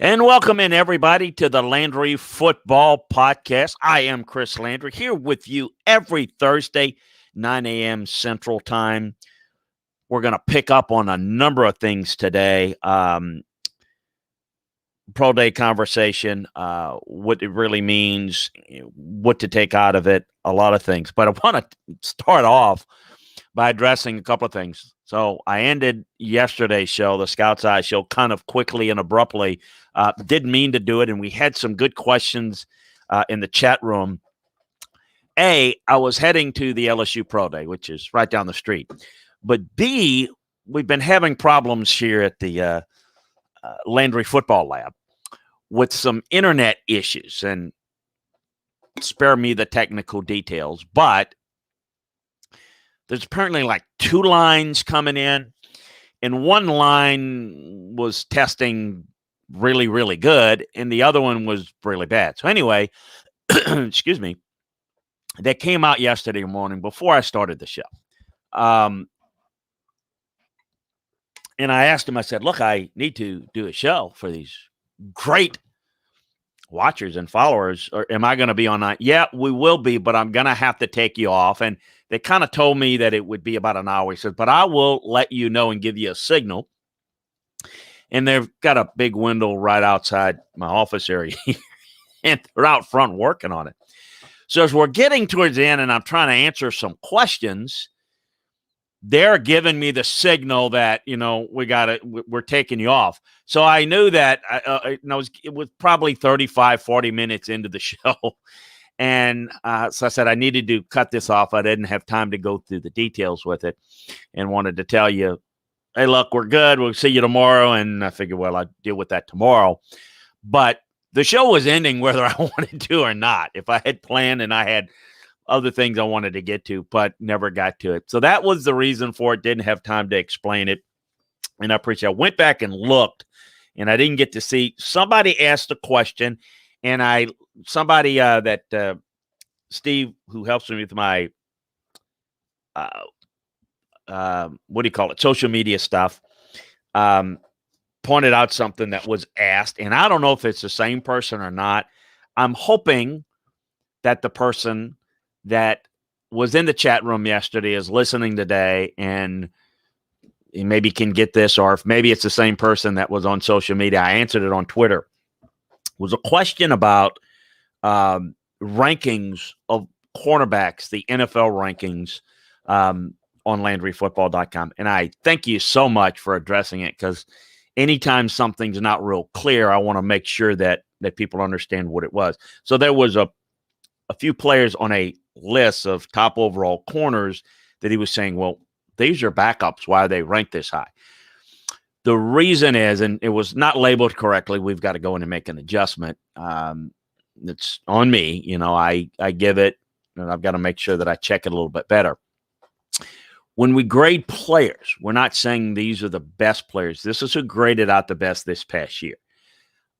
And welcome in, everybody, to the Landry Football Podcast. I am Chris Landry here with you every Thursday, 9 a.m. Central Time. We're going to pick up on a number of things today. Pro Day conversation, what it really means, what to take out of it, a lot of things. But I want to start off by addressing a couple of things. So I ended yesterday's show, the Scout's Eye show, kind of quickly and abruptly. Didn't mean to do it, and we had some good questions in the chat room. A, I was heading to the LSU Pro Day, which is right down the street. But B, we've been having problems here at the Landry Football Lab with some internet issues, and spare me the technical details, but there's apparently like two lines coming in, and one line was testing really, really good, and the other one was really bad. So anyway, excuse me, that came out yesterday morning before I started the show. And I asked him, I said, look, I need to do a show for these great watchers and followers. Or am I going to be on that? Yeah, we will be, but I'm going to have to take you off. And they kind of told me that it would be about an hour. He said, but I will let you know and give you a signal. And they've got a big window right outside my office area, and they're out front working on it. So as we're getting towards the end and I'm trying to answer some questions, they're giving me the signal that, we're taking you off. So I knew that it was probably 35, 40 minutes into the show. And so I said, I needed to cut this off. I didn't have time to go through the details with it and wanted to tell you, hey, look, we're good. We'll see you tomorrow. And I figured, well, I'll deal with that tomorrow. But the show was ending whether I wanted to or not. If I had planned and I had other things I wanted to get to, but never got to it. So that was the reason for it. Didn't have time to explain it. And I appreciate it. I went back and looked, and I didn't get to see. Somebody asked a question, and somebody that Steve, who helps me with my, social media stuff, pointed out something that was asked. And I don't know if it's the same person or not. I'm hoping that the person that was in the chat room yesterday is listening today and he maybe can get this, or if maybe it's the same person that was on social media. I answered it on Twitter. It was a question about rankings of cornerbacks, the NFL rankings on LandryFootball.com. And I thank you so much for addressing it, because anytime something's not real clear, I want to make sure that people understand what it was. So there was a few players on a list of top overall corners that he was saying, well, these are backups. Why are they ranked this high? The reason is, and it was not labeled correctly, we've got to go in and make an adjustment. It's on me. I give it, and I've got to make sure that I check it a little bit better. When we grade players, we're not saying these are the best players. This is who graded out the best this past year.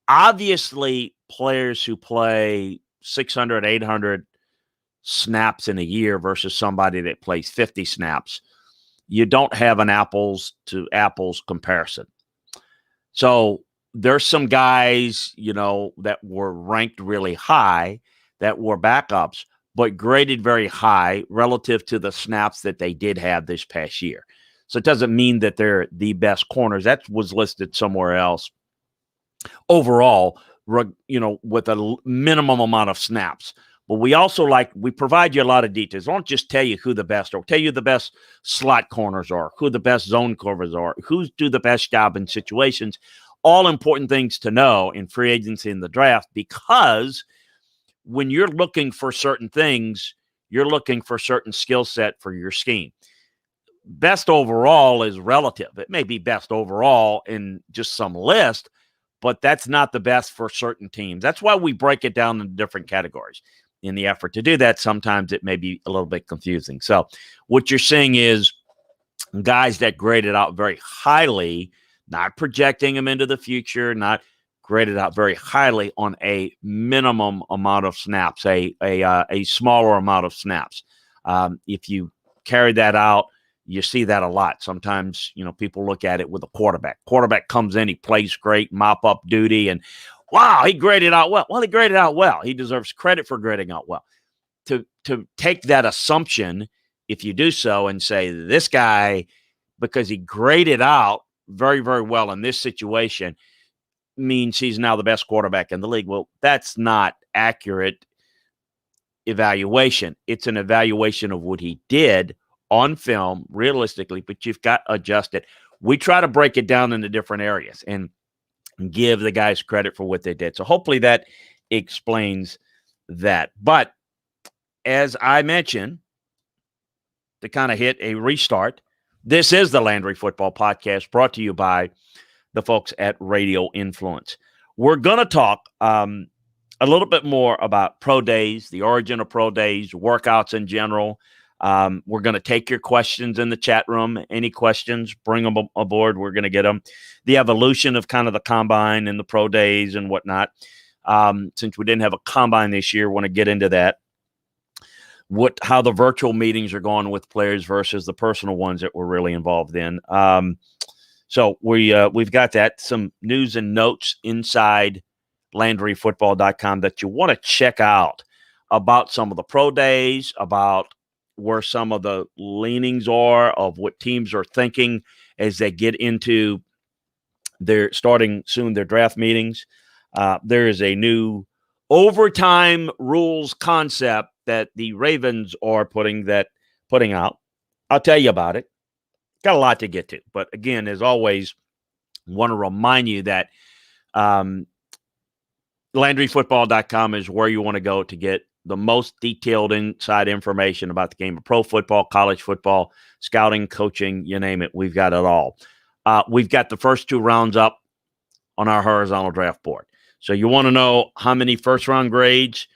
Obviously, players who play 600, 800 snaps in a year versus somebody that plays 50 snaps, you don't have an apples to apples comparison. So there's some guys, that were ranked really high that were backups, but graded very high relative to the snaps that they did have this past year. So it doesn't mean that they're the best corners. That was listed somewhere else. Overall, with a minimum amount of snaps. But we also we provide you a lot of details. I don't just tell you who the best are. We'll tell you the best slot corners are, who the best zone covers are, who's do the best job in situations. All important things to know in free agency and the draft, because when you're looking for certain things, you're looking for certain skill set for your scheme. Best overall is relative. It may be best overall in just some list, but that's not the best for certain teams. That's why we break it down into different categories. In the effort to do that, sometimes it may be a little bit confusing. So what you're seeing is guys that graded out very highly, not projecting them into the future, not graded out very highly on a minimum amount of snaps, a smaller amount of snaps. If you carry that out, You see that a lot. Sometimes, people look at it with a quarterback. Quarterback comes in, he plays great, mop-up duty, and wow, he graded out well. Well, he graded out well. He deserves credit for grading out well. To take that assumption, if you do so, and say this guy, because he graded out very, very well in this situation, means he's now the best quarterback in the league. Well, that's not accurate evaluation. It's an evaluation of what he did on film, realistically, but you've got to adjust it. We try to break it down into different areas and give the guys credit for what they did. So hopefully that explains that. But as I mentioned, to kind of hit a restart, this is the Landry Football Podcast, brought to you by the folks at Radio Influence. We're going to talk a little bit more about pro days, the origin of pro days, workouts in general. We're going to take your questions in the chat room. Any questions, bring them aboard. We're going to get them. The evolution of kind of the combine and the pro days and whatnot. Since we didn't have a combine this year, want to get into that. How the virtual meetings are going with players versus the personal ones that we're really involved in. So we've got that. Some news and notes inside LandryFootball.com that you want to check out about some of the pro days, about where some of the leanings are of what teams are thinking as they get into their starting soon their draft meetings. There is a new overtime rules concept that the Ravens are putting out. I'll tell you about it. Got a lot to get to. But again, as always, want to remind you that LandryFootball.com is where you want to go to get the most detailed inside information about the game of pro football, college football, scouting, coaching, you name it. We've got it all. We've got the first two rounds up on our horizontal draft board. So you want to know how many first-round grades,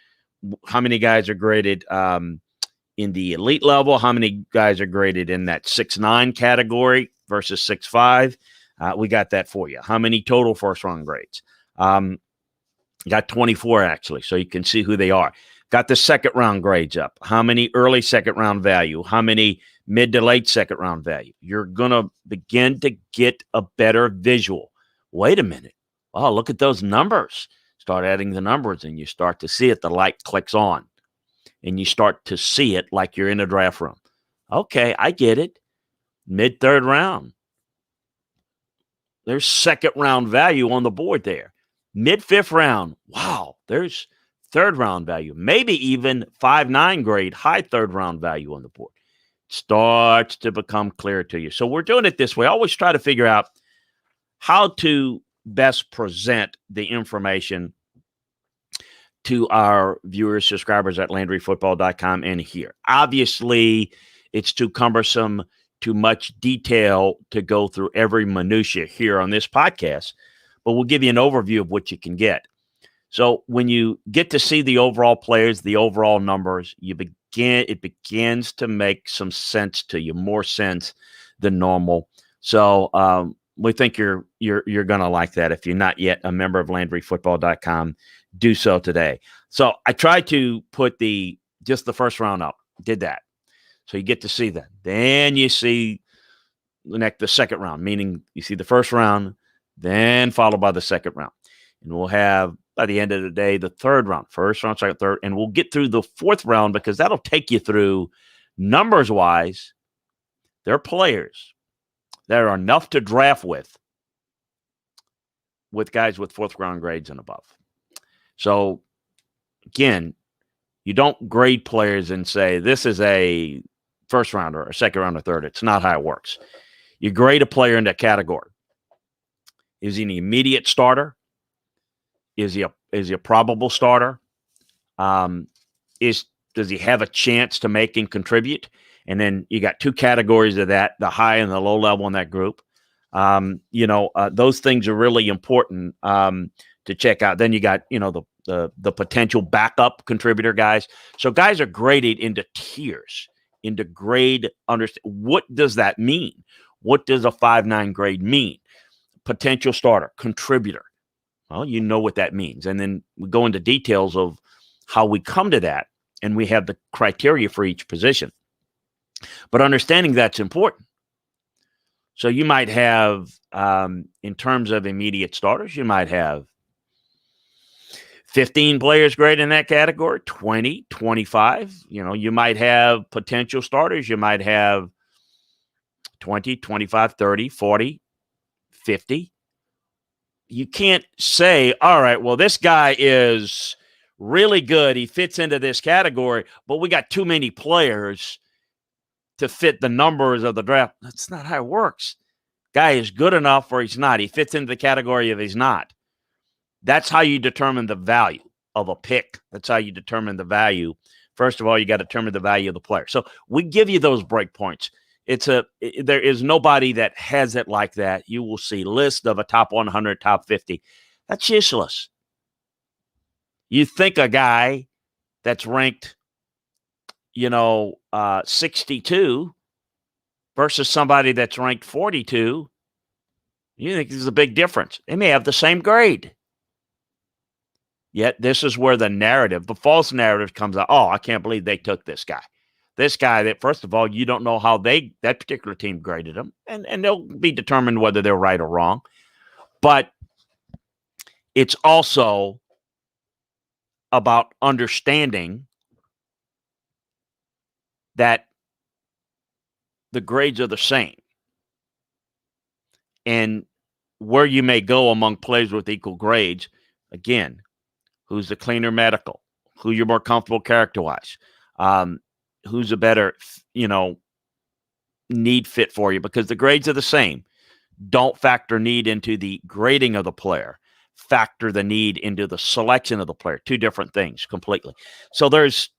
how many guys are graded in the elite level, how many guys are graded in that 6'9" category versus 6'5". We got that for you. How many total first-round grades? Got 24, actually, so you can see who they are. Got the second-round grades up. How many early second-round value? How many mid to late second-round value? You're going to begin to get a better visual. Wait a minute. Oh, look at those numbers. Start adding the numbers, and you start to see it. The light clicks on, and you start to see it like you're in a draft room. Okay, I get it. Mid-third round. There's second-round value on the board there. Mid-fifth round. Wow, there's third-round value. Maybe even 5'9" grade, high third-round value on the board. Starts to become clear to you. So we're doing it this way. I always try to figure out how to best present the information to our viewers, subscribers at LandryFootball.com and here. Obviously, it's too cumbersome, too much detail to go through every minutia here on this podcast, but we'll give you an overview of what you can get. So when you get to see the overall players, the overall numbers, it begins to make some sense to you, more sense than normal. So we think you're going to like that. If you're not yet a member of LandryFootball.com, do so today. So I tried to put just the first round up. Did that. So you get to see that. Then you see the second round, meaning you see the first round, then followed by the second round. And we'll have, by the end of the day, the third round, first round, second, third, and we'll get through the fourth round because that'll take you through numbers-wise. They're players that are enough to draft with guys with fourth-round grades and above. So, again, you don't grade players and say, this is a first rounder, a second round, or third. It's not how it works. You grade a player in that category. Is he an immediate starter? Is he a probable starter? Does he have a chance to make and contribute? And then you got two categories of that, the high and the low level in that group. Those things are really important to check out. Then you got, the potential backup contributor guys. So guys are graded into tiers, into grade. What does that mean? What does a 5'9" grade mean? Potential starter, contributor. Well, you know what that means. And then we go into details of how we come to that, and we have the criteria for each position. But understanding that's important. So you might have, in terms of immediate starters, you might have 15 players great in that category, 20, 25. You might have potential starters. You might have 20, 25, 30, 40, 50. You can't say, all right, well, this guy is really good. He fits into this category, but we got too many players to fit the numbers of the draft. That's not how it works. Guy is good enough or he's not. He fits into the category of he's not. That's how you determine the value of a pick. That's how you determine the value. First of all, you got to determine the value of the player. So we give you those breakpoints. There is nobody that has it like that. You will see lists of a top 100, top 50. That's useless. You think a guy that's ranked, 62 versus somebody that's ranked 42, you think there's a big difference. They may have the same grade. Yet this is where the false narrative comes out. Oh, I can't believe they took this guy. This guy that, first of all, you don't know how that particular team graded him, and they'll be determined whether they're right or wrong. But it's also about understanding that the grades are the same. And where you may go among players with equal grades, again, who's the cleaner medical, who you're more comfortable character-wise, who's a better, need fit for you, because the grades are the same. Don't factor need into the grading of the player. Factor the need into the selection of the player. Two different things completely. So there's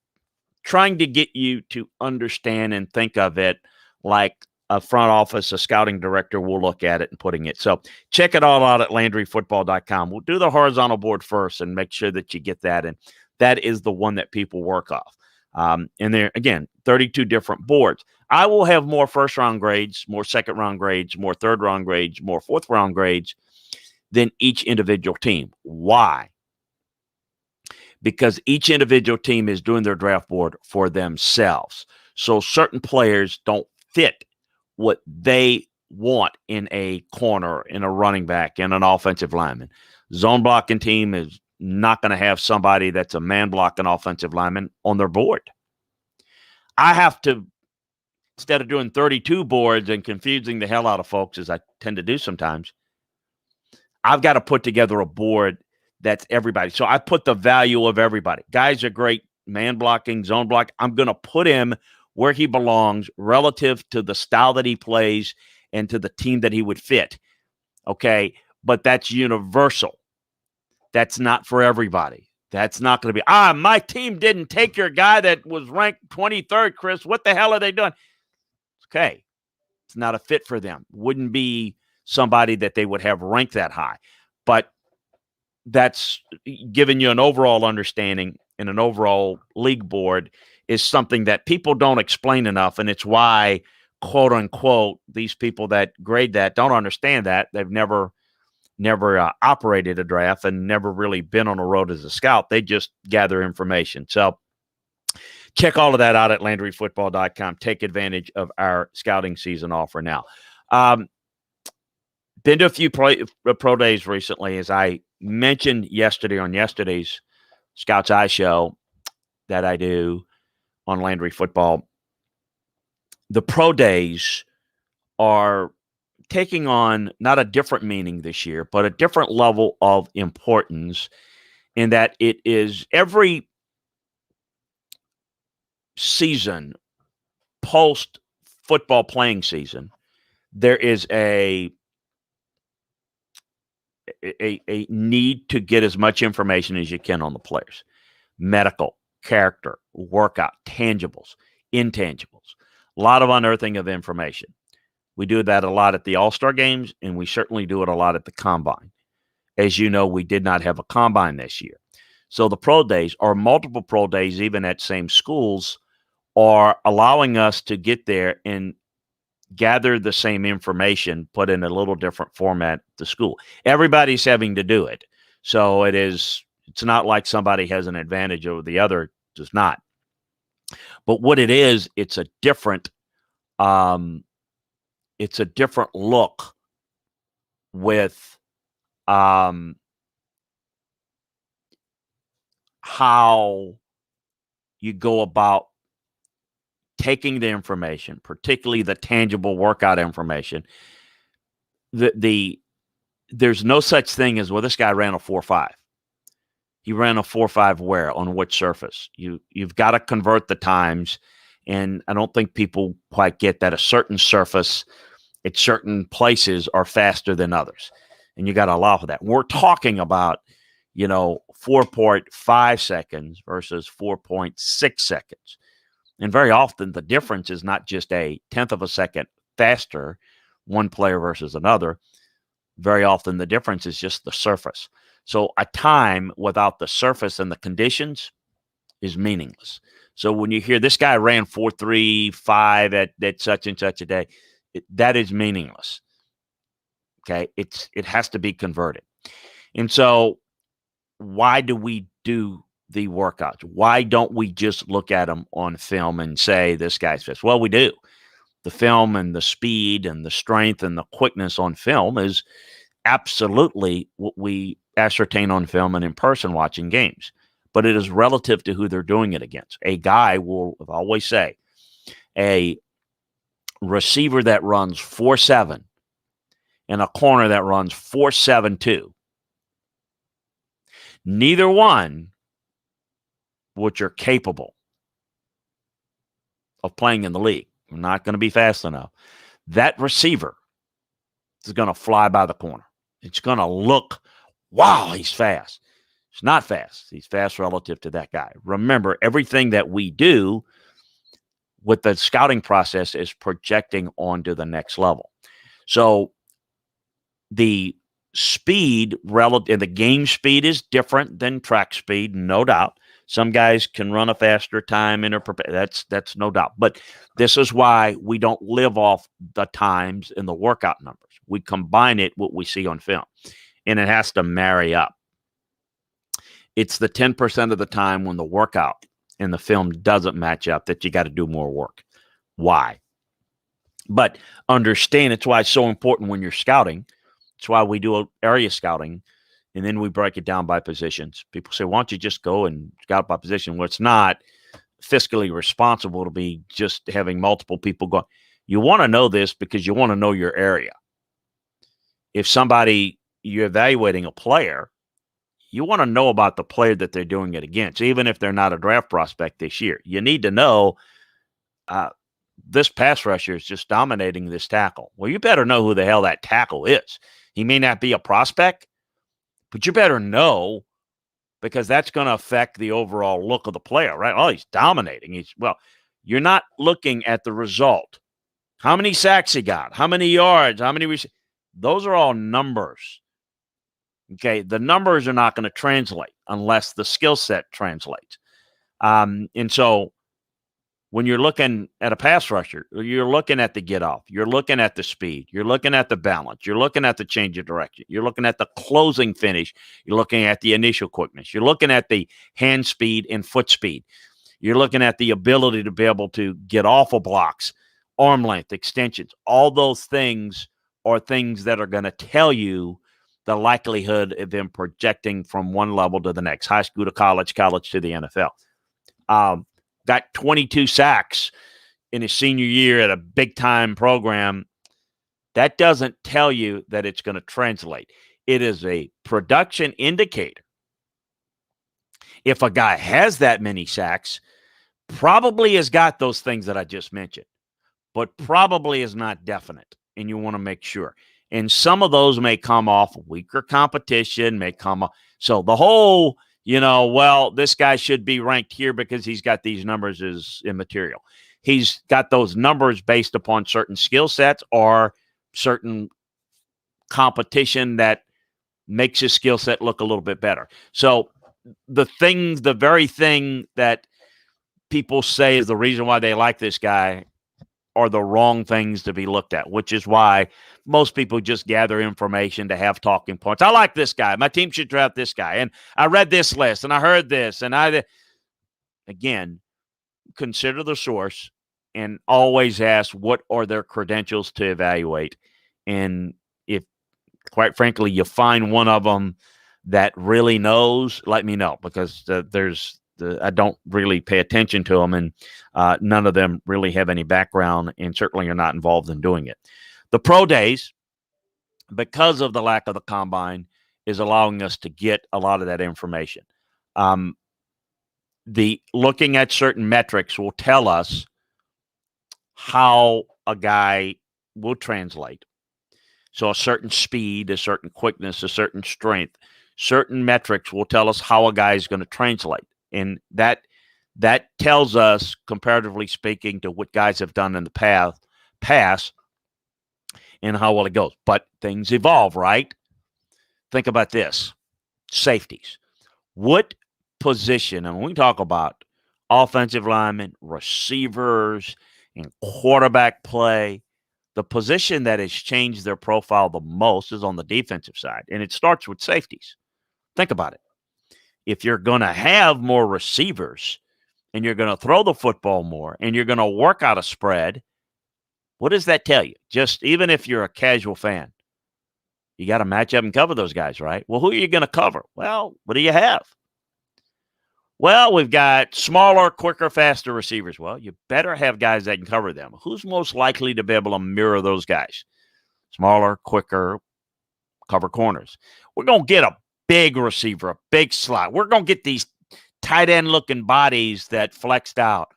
trying to get you to understand and think of it like a front office, a scouting director will look at it and putting it. So check it all out at LandryFootball.com. We'll do the horizontal board first and make sure that you get that. And that is the one that people work off. And there, again, 32 different boards. I will have more first-round grades, more second-round grades, more third-round grades, more fourth-round grades than each individual team. Why? Because each individual team is doing their draft board for themselves. So certain players don't fit what they want in a corner, in a running back, in an offensive lineman. Zone blocking team is not going to have somebody that's a man blocking offensive lineman on their board. I have to, instead of doing 32 boards and confusing the hell out of folks, as I tend to do sometimes, I've got to put together a board that's everybody. So I put the value of everybody. Guys are great, man blocking, zone block. I'm going to put him where he belongs relative to the style that he plays and to the team that he would fit. Okay, but that's universal. That's not for everybody. That's not going to be, my team didn't take your guy that was ranked 23rd, Chris. What the hell are they doing? Okay, it's not a fit for them. Wouldn't be somebody that they would have ranked that high. But that's giving you an overall understanding and an overall league board is something that people don't explain enough. And it's why, quote unquote, these people that grade that don't understand that. They've never operated a draft and never really been on the road as a scout. They just gather information. So check all of that out at LandryFootball.com. Take advantage of our scouting season offer now. Been to a few pro days recently, as I mentioned yesterday on yesterday's Scouts Eye show that I do on Landry Football. The pro days are taking on not a different meaning this year, but a different level of importance in that it is every season, post-football playing season, there is a need to get as much information as you can on the players. Medical, character, workout, tangibles, intangibles. A lot of unearthing of information. We do that a lot at the All-Star games, and we certainly do it a lot at the Combine. As you know, we did not have a Combine this year. So the pro days, or multiple pro days, even at same schools, are allowing us to get there and gather the same information, put in a little different format to school. Everybody's having to do it. So it's not like somebody has an advantage over the other, does not. But what it is, it's a different It's a different look with how you go about taking the information, particularly the tangible workout information. There's no such thing as, well, this guy ran a 4.5. He ran a 4.5 where? On which surface? You've got to convert the times, and I don't think people quite get that a certain surface at certain places are faster than others, and you got to allow for that. We're talking about 4.5 seconds versus 4.6 seconds, and very often the difference is not just a tenth of a second faster, one player versus another. Very often the difference is just the surface. So a time without the surface and the conditions is meaningless. So when you hear this guy ran 4.35 at such and such a day, that is meaningless. Okay, it has to be converted. And so why do we do the workouts? Why don't we just look at them on film and say this guy's fast? Well, we do. The film and the speed and the strength and the quickness on film is absolutely what we ascertain on film and in person watching games. But it is relative to who they're doing it against. A guy will always say, a receiver that runs 4.7 and a corner that runs 4.72, neither one which are capable of playing in the league. We're not going to be fast enough. That receiver is going to fly by the corner. It's going to look, wow, he's fast. He's not fast. He's fast relative to that guy. Remember, everything that we do with the scouting process is projecting onto the next level. So the speed relative, the game speed is different than track speed, no doubt. Some guys can run a faster time that's no doubt. But this is why we don't live off the times and the workout numbers. We combine it what we see on film, and it has to marry up. It's the 10% of the time when the workout and the film doesn't match up that you got to do more work. Why? But understand it's why it's so important when you're scouting. It's why we do area scouting, and then we break it down by positions. People say, why don't you just go and scout by position? Well, it's not fiscally responsible to be just having multiple people go. You want to know this because you want to know your area. If you're evaluating a player, you want to know about the player that they're doing it against, even if they're not a draft prospect this year. You need to know this pass rusher is just dominating this tackle. Well, you better know who the hell that tackle is. He may not be a prospect, but you better know, because that's going to affect the overall look of the player, right? Oh, he's dominating. You're not looking at the result. How many sacks he got? How many yards? How many those are all numbers. Okay, the numbers are not going to translate unless the skill set translates. And so when you're looking at a pass rusher, you're looking at the get off, you're looking at the speed, you're looking at the balance, you're looking at the change of direction, you're looking at the closing finish, you're looking at the initial quickness, you're looking at the hand speed and foot speed, you're looking at the ability to be able to get off of blocks, arm length, extensions. All those things are things that are going to tell you the likelihood of them projecting from one level to the next, high school to college, college to the NFL. Got 22 sacks in his senior year at a big-time program. That doesn't tell you that it's going to translate. It is a production indicator. If a guy has that many sacks, probably has got those things that I just mentioned, but probably is not definite, and you want to make sure. And some of those may come off weaker competition, may come off. So the whole, this guy should be ranked here because he's got these numbers is immaterial. He's got those numbers based upon certain skill sets or certain competition that makes his skill set look a little bit better. So the very thing that people say is the reason why they like this guy are the wrong things to be looked at, which is why most people just gather information to have talking points. I like this guy. My team should draft this guy. And I read this list and I heard this. And again, consider the source and always ask what are their credentials to evaluate. And if, quite frankly, you find one of them that really knows, let me know, because I don't really pay attention to them, and none of them really have any background and certainly are not involved in doing it. The pro days, because of the lack of the combine, is allowing us to get a lot of that information. The looking at certain metrics will tell us how a guy will translate. So a certain speed, a certain quickness, a certain strength, certain metrics will tell us how a guy is going to translate. And that tells us, comparatively speaking, to what guys have done in the past and how well it goes. But things evolve, right? Think about this. Safeties. What position, and when we talk about offensive linemen, receivers, and quarterback play, the position that has changed their profile the most is on the defensive side, and it starts with safeties. Think about it. If you're going to have more receivers and you're going to throw the football more and you're going to work out a spread, what does that tell you? Just even if you're a casual fan, you got to match up and cover those guys, right? Well, who are you going to cover? Well, what do you have? Well, we've got smaller, quicker, faster receivers. Well, you better have guys that can cover them. Who's most likely to be able to mirror those guys? Smaller, quicker, cover corners. We're going to get a big receiver, a big slot. We're going to get these tight end looking bodies that flexed out.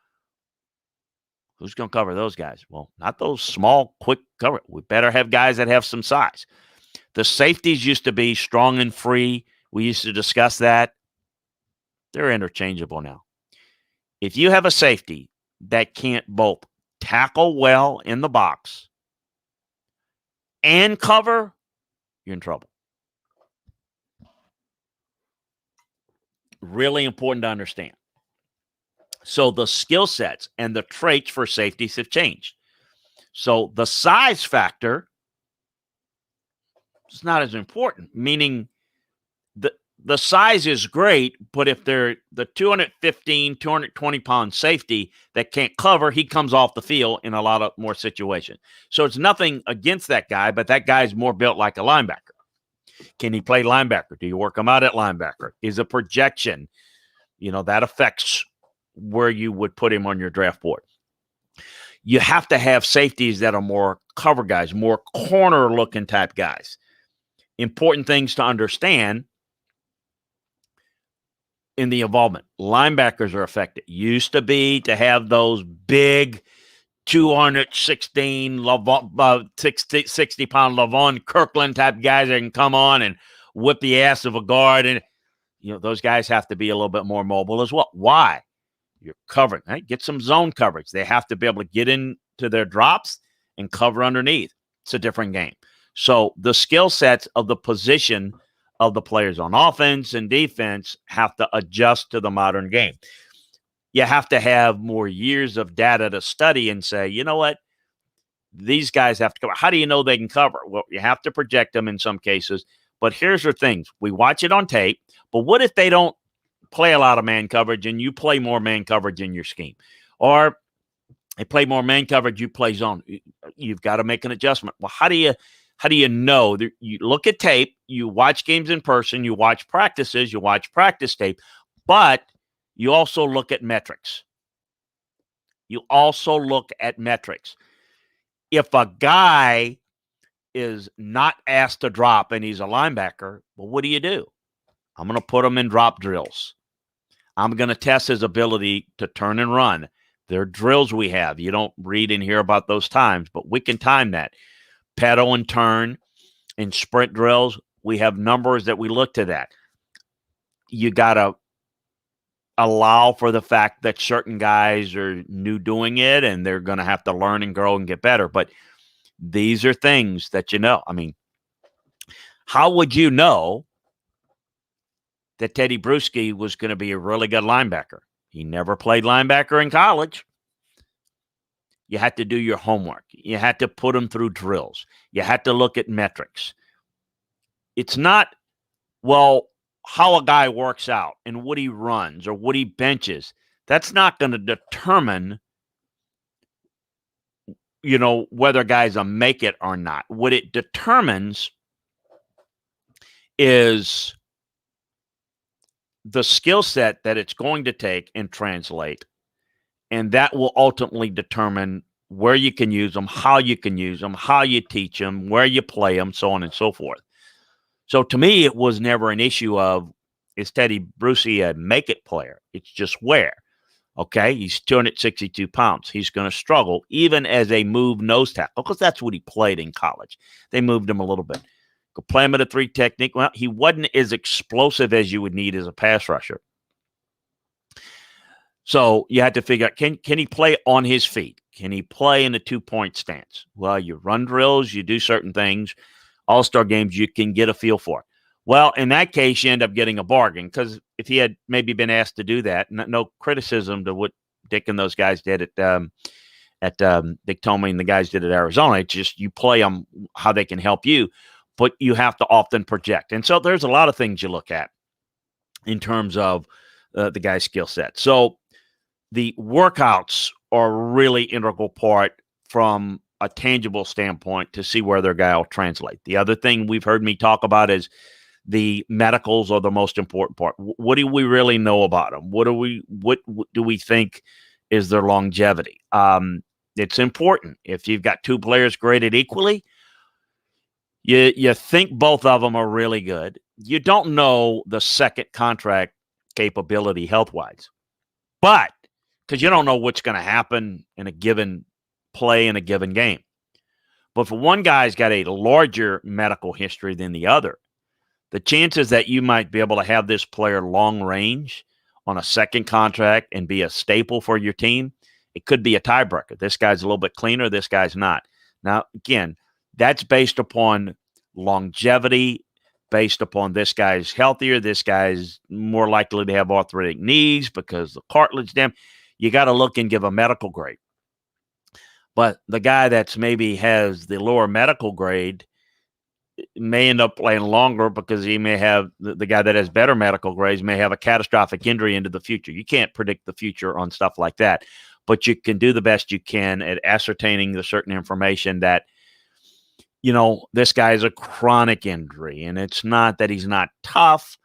Who's going to cover those guys? Well, not those small, quick cover. We better have guys that have some size. The safeties used to be strong and free. We used to discuss that. They're interchangeable now. If you have a safety that can't both tackle well in the box and cover, you're in trouble. Really important to understand. So the skill sets and the traits for safeties have changed. So the size factor is not as important, meaning the size is great, but if they're the 215, 220-pound safety that can't cover, he comes off the field in a lot of more situations. So it's nothing against that guy, but that guy's more built like a linebacker. Can he play linebacker? Do you work him out at linebacker? Is a projection, that affects where you would put him on your draft board. You have to have safeties that are more cover guys, more corner-looking type guys. Important things to understand in the involvement. Linebackers are affected. Used to be to have those big 216, 60-pound Lavon Kirkland type guys that can come on and whip the ass of a guard. And, those guys have to be a little bit more mobile as well. Why? You're covering, right? Get some zone coverage. They have to be able to get into their drops and cover underneath. It's a different game. So the skill sets of the position of the players on offense and defense have to adjust to the modern game. You have to have more years of data to study and say, you know what? These guys have to cover. How do you know they can cover? Well, you have to project them in some cases. But here's the things. We watch it on tape. But what if they don't play a lot of man coverage and you play more man coverage in your scheme? Or they play more man coverage, you play zone. You've got to make an adjustment. Well, how do you know? You look at tape, you watch games in person, you watch practices, you watch practice tape, but you also look at metrics. If a guy is not asked to drop and he's a linebacker, well, what do? I'm going to put him in drop drills. I'm going to test his ability to turn and run. There are drills we have. You don't read and hear about those times, but we can time that. Pedal and turn and sprint drills, we have numbers that we look to that. You got to allow for the fact that certain guys are new doing it and they're going to have to learn and grow and get better. But these are things that I mean, how would you know that Teddy Bruschi was going to be a really good linebacker? He never played linebacker in college. You had to do your homework. You had to put him through drills. You had to look at metrics. It's not, how a guy works out and what he runs or what he benches. That's not going to determine whether guys will make it or not. What it determines is the skill set that it's going to take and translate, and that will ultimately determine where you can use them, how you can use them, how you teach them, where you play them, so on and so forth. So to me, it was never an issue of, is Teddy Brucey a make-it player? It's just where. Okay, he's 262 pounds. He's going to struggle even as a move nose tackle because that's what he played in college. They moved him a little bit. Could play him at a 3 technique. Well, he wasn't as explosive as you would need as a pass rusher. So you had to figure out, can he play on his feet? Can he play in a 2-point stance? Well, you run drills, you do certain things. All-star games, you can get a feel for it. Well, in that case, you end up getting a bargain because if he had maybe been asked to do that, no criticism to what Dick and those guys did at Dick Tomey and the guys did at Arizona. It's just you play them how they can help you, but you have to often project. And so there's a lot of things you look at in terms of the guy's skill set. So the workouts are a really integral part from a tangible standpoint to see where their guy will translate. The other thing we've heard me talk about is the medicals are the most important part. What do we really know about them? What do we think is their longevity? It's important. If you've got 2 players graded equally, you think both of them are really good. You don't know the second contract capability health-wise, but because you don't know what's going to happen in a given play in a given game. But if one guy's got a larger medical history than the other, the chances that you might be able to have this player long range on a second contract and be a staple for your team, it could be a tiebreaker. This guy's a little bit cleaner, this guy's not. Now, again, that's based upon longevity, based upon this guy's healthier, this guy's more likely to have arthritic knees because the cartilage damage. You got to look and give a medical grade. But the guy that's maybe has the lower medical grade may end up playing longer because he may have the guy that has better medical grades may have a catastrophic injury into the future. You can't predict the future on stuff like that, but you can do the best you can at ascertaining the certain information that, this guy is a chronic injury, and it's not that he's not tough,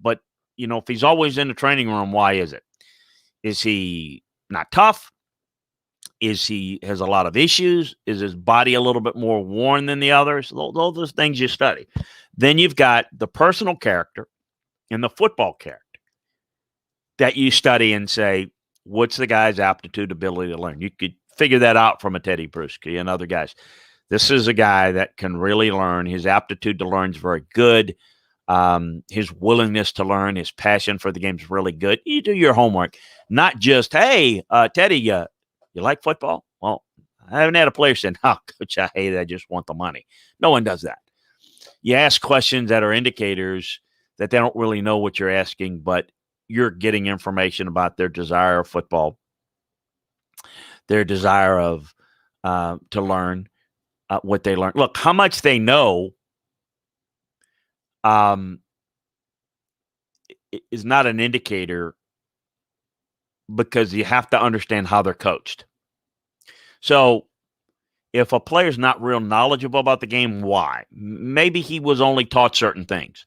but, if he's always in the training room, why is it? Is he not tough? Is he has a lot of issues? Is his body a little bit more worn than the others? All those things you study. Then you've got the personal character and the football character that you study and say, what's the guy's aptitude, ability to learn? You could figure that out from a Teddy Bruschi and other guys. This is a guy that can really learn. His aptitude to learn is very good. His willingness to learn, his passion for the game is really good. You do your homework, not just, hey, Teddy, you like football? Well, I haven't had a player say, "Oh, coach, I hate it. I just want the money." No one does that. You ask questions that are indicators that they don't really know what you're asking, but you're getting information about their desire of football, their desire of to learn what they learn. Look, how much they know is not an indicator because you have to understand how they're coached. So if a player's not real knowledgeable about the game, why? Maybe he was only taught certain things,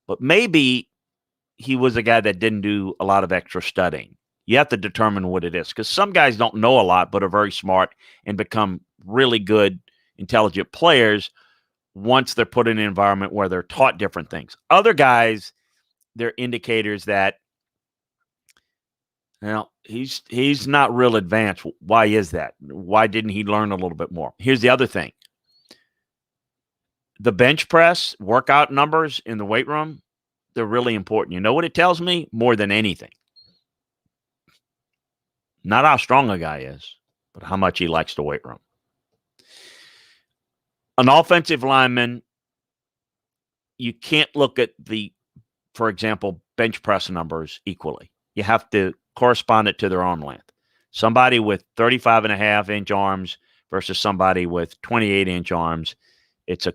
but maybe he was a guy that didn't do a lot of extra studying. You have to determine what it is because some guys don't know a lot but are very smart and become really good, intelligent players once they're put in an environment where they're taught different things. Other guys, they're indicators that he's not real advanced. Why is that? Why didn't he learn a little bit more? Here's the other thing. The bench press workout numbers in the weight room, they're really important. You know what it tells me? More than anything. Not how strong a guy is, but how much he likes the weight room. An offensive lineman, you can't look at for example, bench press numbers equally. You have to correspond it to their arm length. Somebody with 35.5-inch arms versus somebody with 28-inch arms, it's a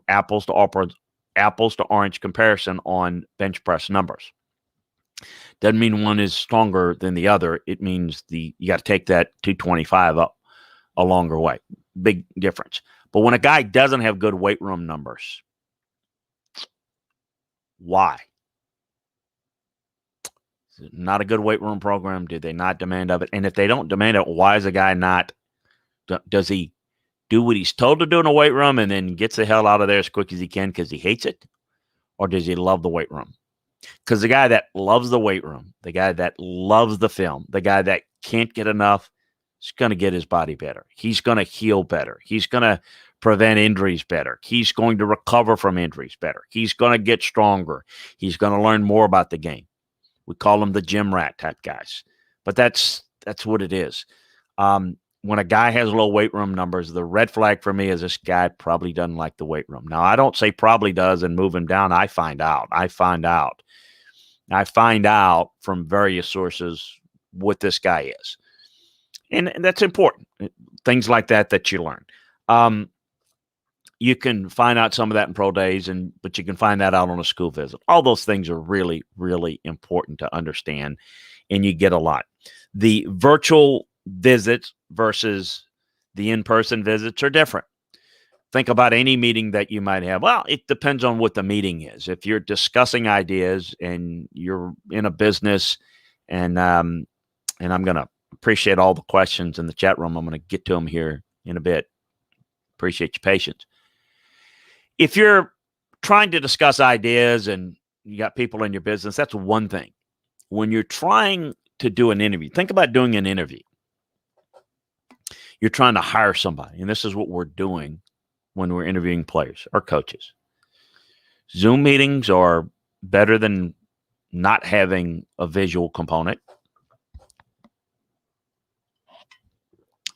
apples to orange comparison on bench press numbers. Doesn't mean one is stronger than the other. It means you got to take that 225 up a longer way. Big difference. But when a guy doesn't have good weight room numbers, why? Is it not a good weight room program? Did they not demand of it? And if they don't demand it, why is a guy not? Does he do what he's told to do in a weight room and then gets the hell out of there as quick as he can because he hates it? Or does he love the weight room? Because the guy that loves the weight room, the guy that loves the film, the guy that can't get enough is going to get his body better. He's going to heal better. He's going to prevent injuries better. He's going to recover from injuries better. He's going to get stronger. He's going to learn more about the game. We call them the gym rat type guys. But that's what it is. When a guy has low weight room numbers, the red flag for me is this guy probably doesn't like the weight room. Now, I don't say probably does and move him down. I find out from various sources what this guy is. And that's important. Things like that you learn. You can find out some of that in pro days, but you can find that out on a school visit. All those things are really, really important to understand, and you get a lot. The virtual visits versus the in-person visits are different. Think about any meeting that you might have. Well, it depends on what the meeting is. If you're discussing ideas and you're in a business, and I'm going to appreciate all the questions in the chat room. I'm going to get to them here in a bit. Appreciate your patience. If you're trying to discuss ideas and you got people in your business, that's one thing. When you're trying to do an interview, think about doing an interview. You're trying to hire somebody, and this is what we're doing when we're interviewing players or coaches. Zoom meetings are better than not having a visual component.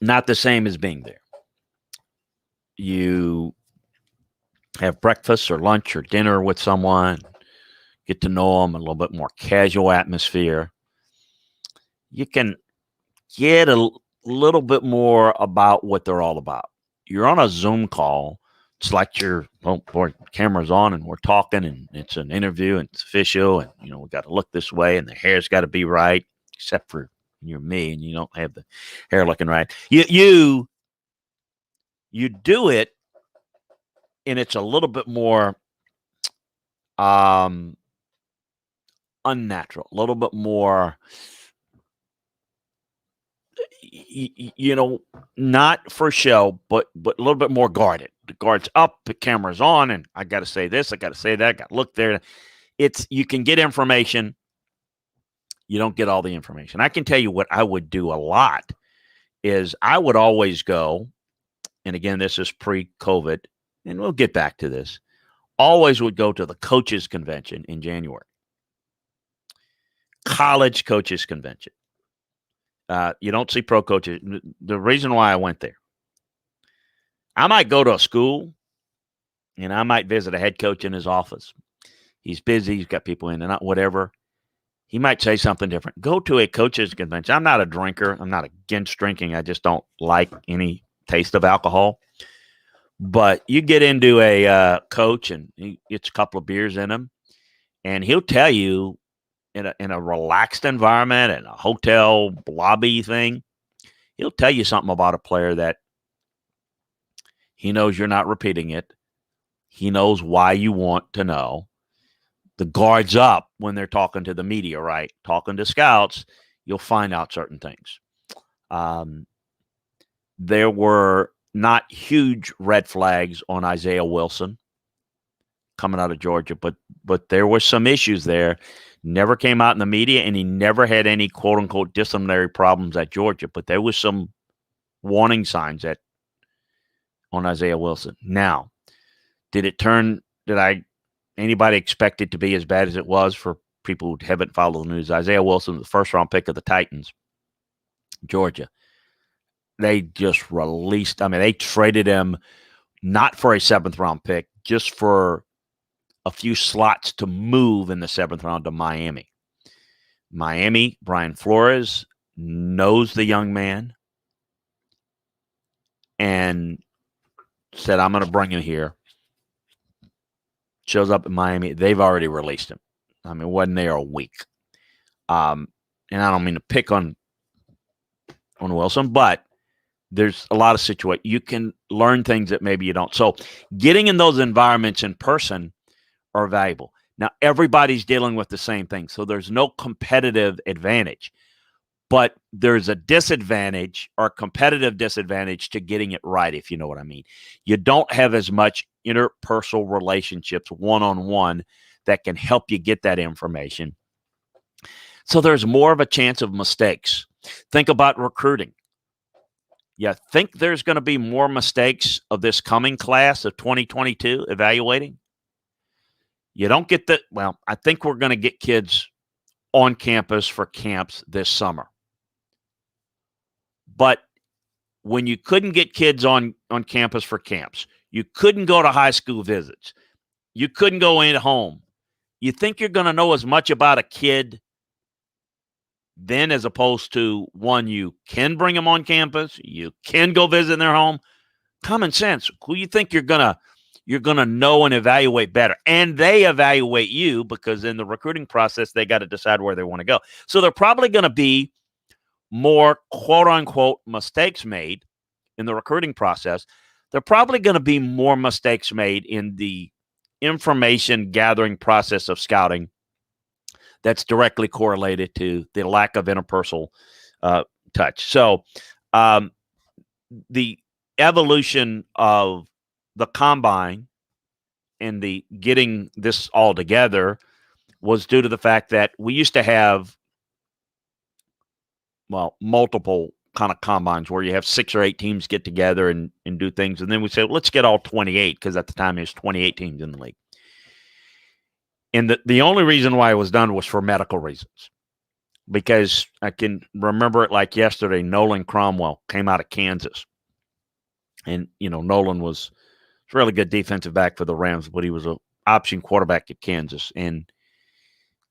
Not the same as being there. You have breakfast or lunch or dinner with someone, get to know them, a little bit more casual atmosphere. You can get a little bit more about what they're all about. You're on a Zoom call. It's like camera's on and we're talking and it's an interview and it's official and, we got to look this way and the hair's got to be right, except for you're me and you don't have the hair looking right. You do it and it's a little bit more unnatural, a little bit more not for show, but a little bit more guarded. The guard's up, the camera's on, and I got to say this, I got to say that, I got to look there. You can get information. You don't get all the information. I can tell you what I would do a lot is I would always go, and again, this is pre-COVID, and we'll get back to this, always would go to the coaches convention in January. College coaches convention. You don't see pro coaches. The reason why I went there, I might go to a school and I might visit a head coach in his office. He's busy. He's got people in and out, whatever. He might say something different. Go to a coaches convention. I'm not a drinker. I'm not against drinking. I just don't like any taste of alcohol. But you get into a coach and he gets a couple of beers in him, and he'll tell you in a relaxed environment and a hotel lobby thing, he'll tell you something about a player that he knows you're not repeating it. He knows why you want to know. The guard's up when they're talking to the media, right? Talking to scouts, you'll find out certain things. There were not huge red flags on Isaiah Wilson coming out of Georgia, but there were some issues there. Never came out in the media, and he never had any quote-unquote disciplinary problems at Georgia, but there was some warning signs on Isaiah Wilson. Now, did anybody expect it to be as bad as it was? For people who haven't followed the news, Isaiah Wilson, the first-round pick of the Titans, Georgia, they just released. They traded him not for a seventh-round pick, just for a few slots to move in the seventh round to Miami. Brian Flores knows the young man and said, I'm going to bring him here. Shows up in Miami. They've already released him. Wasn't there a week. And I don't mean to pick on Wilson, but There's a lot of situations. You can learn things that maybe you don't. So getting in those environments in person are valuable. Now, everybody's dealing with the same thing. So there's no competitive advantage, but there's a disadvantage or competitive disadvantage to getting it right, if you know what I mean. You don't have as much interpersonal relationships one-on-one that can help you get that information. So there's more of a chance of mistakes. Think about recruiting. You think there's going to be more mistakes of this coming class of 2022 evaluating? You don't get that. Well, I think we're going to get kids on campus for camps this summer. But when you couldn't get kids on campus for camps, you couldn't go to high school visits, you couldn't go in home, you think you're going to know as much about a kid then as opposed to one you can bring them on campus, you can go visit their home? Common sense. Who you think you're gonna know and evaluate better, and they evaluate you because in the recruiting process they got to decide where they want to go. So they're probably going to be more quote unquote mistakes made in the recruiting process. They're probably going to be more mistakes made in the information gathering process of scouting that's directly correlated to the lack of interpersonal touch. So the evolution of the combine and the getting this all together was due to the fact that we used to have, well, multiple kind of combines where you have 6 or 8 teams get together and do things. And then we said, let's get all 28, because at the time there's 28 teams in the league. And the only reason why it was done was for medical reasons, because I can remember it like yesterday. Nolan Cromwell came out of Kansas. And, Nolan was a really good defensive back for the Rams, but he was an option quarterback at Kansas. And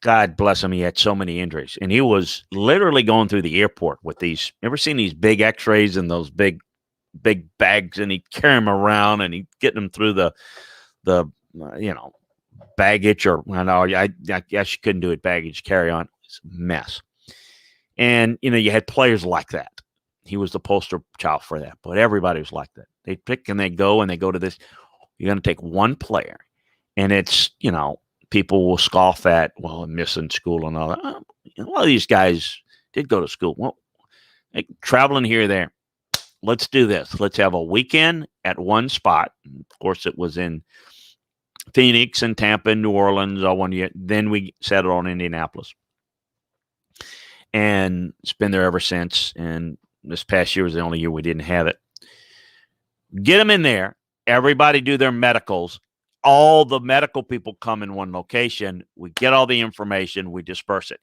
God bless him, he had so many injuries. And he was literally going through the airport with these, ever seen these big x-rays and those big bags, and he'd carry them around and he'd get them through the baggage, or I guess you couldn't do it baggage carry on. It's a mess. And, you had players like that. He was the poster child for that, but everybody was like that. They pick and they go to this. You're going to take one player, and it's, people will scoff at, well, I'm missing school and all that. A lot of these guys did go to school. Well, traveling here or there. Let's do this. Let's have a weekend at one spot. Of course, it was in Phoenix and Tampa and New Orleans all one year. Then we settled on Indianapolis. And it's been there ever since. And this past year was the only year we didn't have it. Get them in there. Everybody do their medicals. All the medical people come in one location. We get all the information. We disperse it.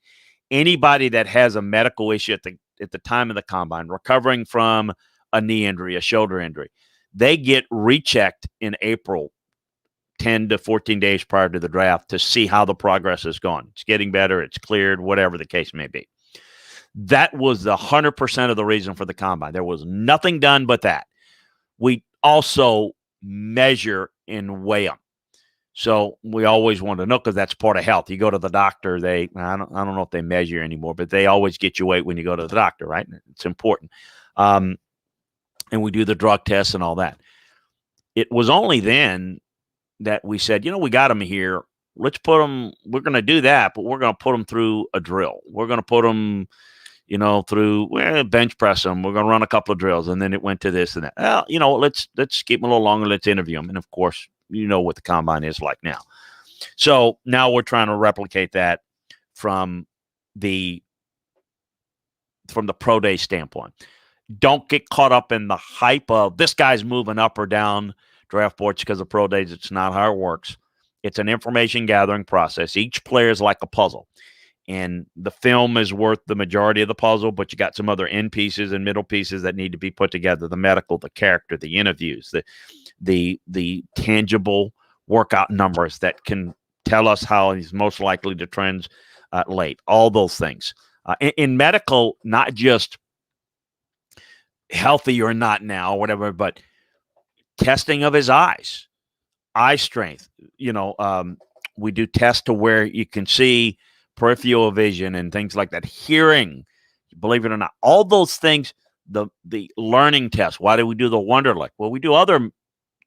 Anybody that has a medical issue at the time of the combine, recovering from a knee injury, a shoulder injury, they get rechecked in April, 10 to 14 days prior to the draft, to see how the progress has gone. It's getting better. It's cleared, whatever the case may be. That was 100% of the reason for the combine. There was nothing done but that. We also measure and weigh them. So we always want to know, because that's part of health. You go to the doctor, I don't know if they measure anymore, but they always get you weight when you go to the doctor, right? It's important. And we do the drug tests and all that. It was only then that we said, we got them here. Let's put them, we're going to do that, but we're going to put them through a drill. We're going to put them, through bench press them. We're going to run a couple of drills. And then it went to this and that. Well, let's keep them a little longer. Let's interview them. And of course, what the combine is like now. So now we're trying to replicate that from the pro day standpoint. Don't get caught up in the hype of this guy's moving up or down draft boards because of pro days. It's not how it works. It's an information gathering process. Each player is like a puzzle, and the film is worth the majority of the puzzle, but you got some other end pieces and middle pieces that need to be put together: the medical, the character, the interviews, the tangible workout numbers that can tell us how he's most likely to trend late. All those things in medical, not just healthy or not now, or whatever, but testing of his eyes, eye strength. We do tests to where you can see peripheral vision and things like that. Hearing, believe it or not, all those things, the learning test. Why do we do the Wonderlic? Well, we do other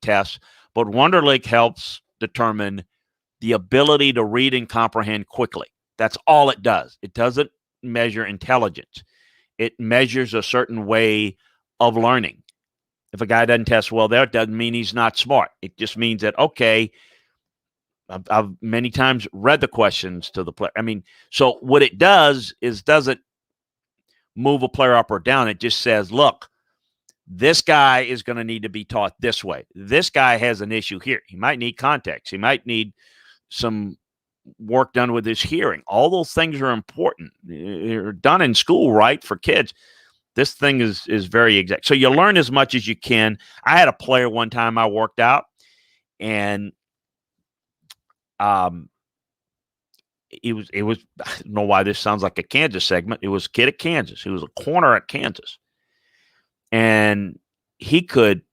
tests, but Wonderlic helps determine the ability to read and comprehend quickly. That's all it does. It doesn't measure intelligence. It measures a certain way of learning. If a guy doesn't test well there, it doesn't mean he's not smart. It just means that, okay, I've many times read the questions to the player. I mean, so what it does is doesn't move a player up or down. It just says, look, this guy is going to need to be taught this way. This guy has an issue here. He might need context. He might need some work done with his hearing. All those things are important. They're done in school, right, for kids. This thing is very exact. So you learn as much as you can. I had a player one time I worked out, and it was I don't know why this sounds like a Kansas segment. It was a kid at Kansas. He was a corner at Kansas. And he could,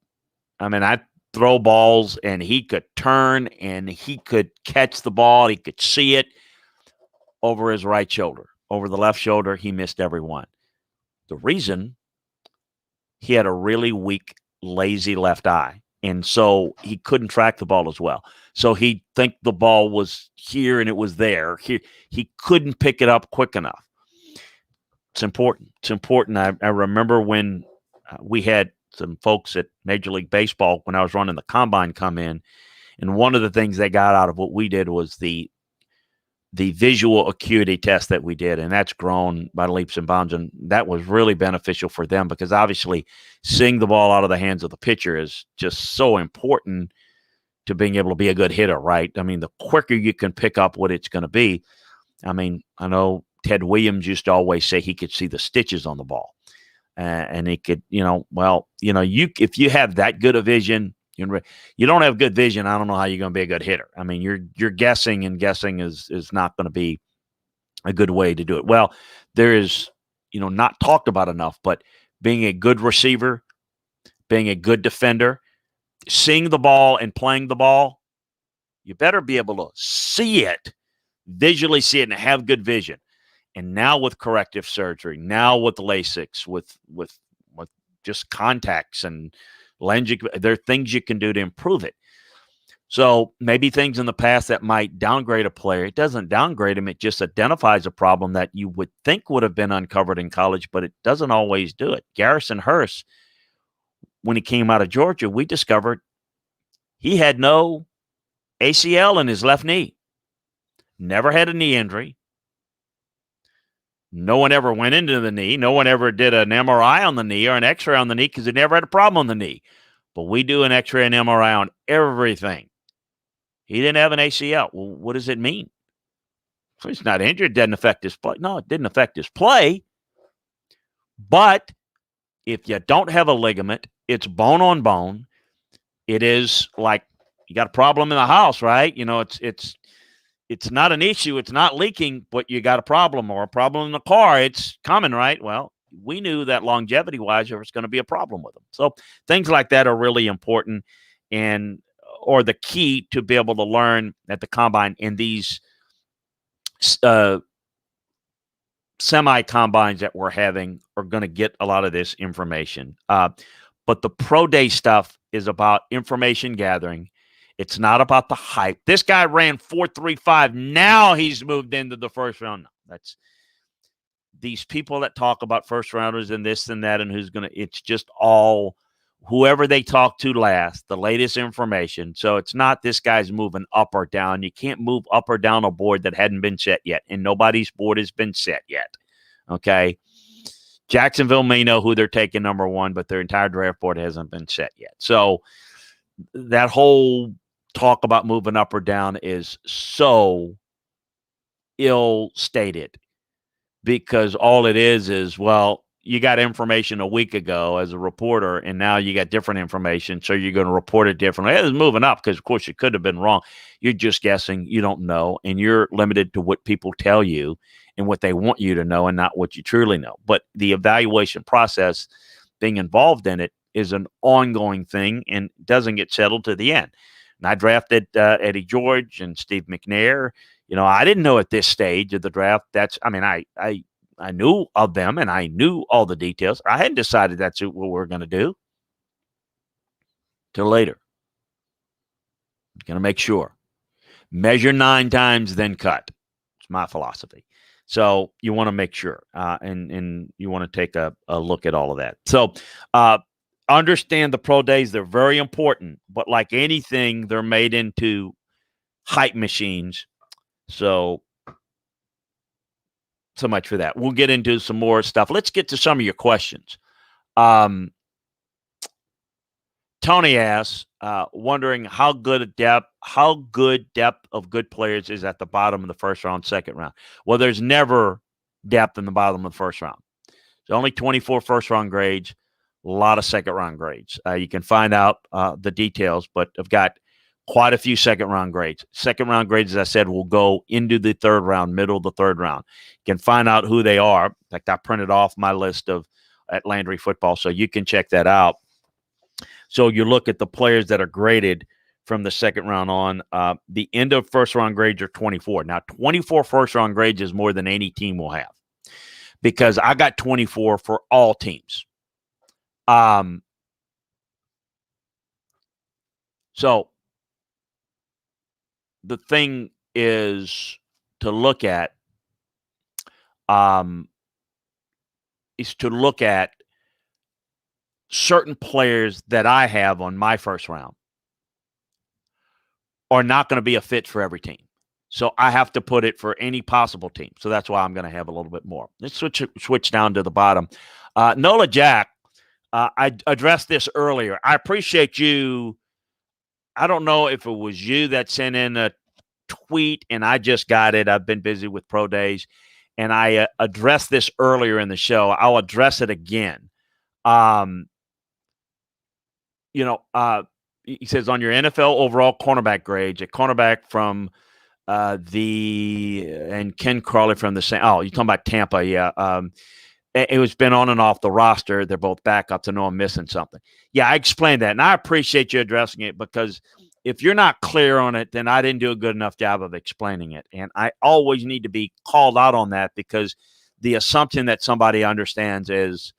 I throw balls, and he could turn, and he could catch the ball. He could see it over his right shoulder. Over the left shoulder, he missed every one. The reason, he had a really weak, lazy left eye. And so he couldn't track the ball as well. So he'd think the ball was here and it was there. He couldn't pick it up quick enough. It's important. It's important. I remember when we had some folks at Major League Baseball when I was running the combine come in, and one of the things they got out of what we did was the visual acuity test that we did, and that's grown by leaps and bounds, and that was really beneficial for them because obviously seeing the ball out of the hands of the pitcher is just so important to being able to be a good hitter, right? I mean, the quicker you can pick up what it's going to be. I mean, I know Ted Williams used to always say he could see the stitches on the ball. And he could, if you have that good a vision, you don't have good vision, I don't know how you're going to be a good hitter. I mean, you're guessing, and guessing is not going to be a good way to do it. Well, there is, not talked about enough, but being a good receiver, being a good defender, seeing the ball and playing the ball, you better be able to see it, visually see it, and have good vision. And now with corrective surgery, now with LASIKs, with just contacts and lenses, there are things you can do to improve it. So maybe things in the past that might downgrade a player, it doesn't downgrade him. It just identifies a problem that you would think would have been uncovered in college, but it doesn't always do it. Garrison Hearst, when he came out of Georgia, we discovered he had no ACL in his left knee. Never had a knee injury. No one ever went into the knee. No one ever did an MRI on the knee or an X-ray on the knee because he never had a problem on the knee. But we do an X-ray and MRI on everything. He didn't have an ACL. Well, what does it mean? So he's not injured. It doesn't affect his play. No, it didn't affect his play. But if you don't have a ligament, it's bone on bone. It is like you got a problem in the house, right? It's not an issue. It's not leaking, but you got a problem, or a problem in the car. It's coming, right? Well, we knew that longevity-wise, there was going to be a problem with them. So things like that are really important, or the key to be able to learn at the combine in these semi-combines that we're having are going to get a lot of this information. But the pro day stuff is about information gathering. It's not about the hype. This guy ran 4.35. Now he's moved into the first round. No, that's these people that talk about first rounders and this and that and who's going to – it's just all whoever they talk to last, the latest information. So it's not this guy's moving up or down. You can't move up or down a board that hadn't been set yet, and nobody's board has been set yet, okay? Jacksonville may know who they're taking number one, but their entire draft board hasn't been set yet. So that whole – talk about moving up or down is so ill-stated because all it is, well, you got information a week ago as a reporter, and now you got different information, so you're going to report it differently. It's moving up because, of course, it could have been wrong. You're just guessing. You don't know, and you're limited to what people tell you and what they want you to know and not what you truly know. But the evaluation process, being involved in it, is an ongoing thing and doesn't get settled to the end. And I drafted Eddie George and Steve McNair. I didn't know at this stage of the draft. I I knew of them and I knew all the details. I hadn't decided that's what we're going to do till later. Going to make sure. Measure 9 times, then cut. It's my philosophy. So you want to make sure, and you want to take a look at all of that. So understand the pro days. They're very important, but like anything, they're made into hype machines. So much for that. We'll get into some more stuff. Let's get to some of your questions. Tony asks, wondering how good depth of good players is at the bottom of the first round, second round. Well, there's never depth in the bottom of the first round. There's only 24 first round grades, a lot of second round grades. You can find out the details, but I've got quite a few second round grades. Second round grades, as I said, will go into the third round, middle of the third round. You can find out who they are. In fact, I printed off my list at Landry Football, so you can check that out. So you look at the players that are graded from the second round on. The end of first round grades are 24. Now, 24 first round grades is more than any team will have because I got 24 for all teams. So the thing is to look at certain players that I have on my first round are not going to be a fit for every team. So I have to put it for any possible team. So that's why I'm going to have a little bit more. Let's switch down to the bottom. Nola Jack, I addressed this earlier. I appreciate you. I don't know if it was you that sent in a tweet and I just got it. I've been busy with pro days and I addressed this earlier in the show. I'll address it again. He says on your NFL overall cornerback grades, a cornerback from and Ken Crawley from the same. Oh, you're talking about Tampa, yeah. It was been on and off the roster. They're both backups. I know I'm missing something. Yeah, I explained that, and I appreciate you addressing it because if you're not clear on it, then I didn't do a good enough job of explaining it. And I always need to be called out on that because the assumption that somebody understands is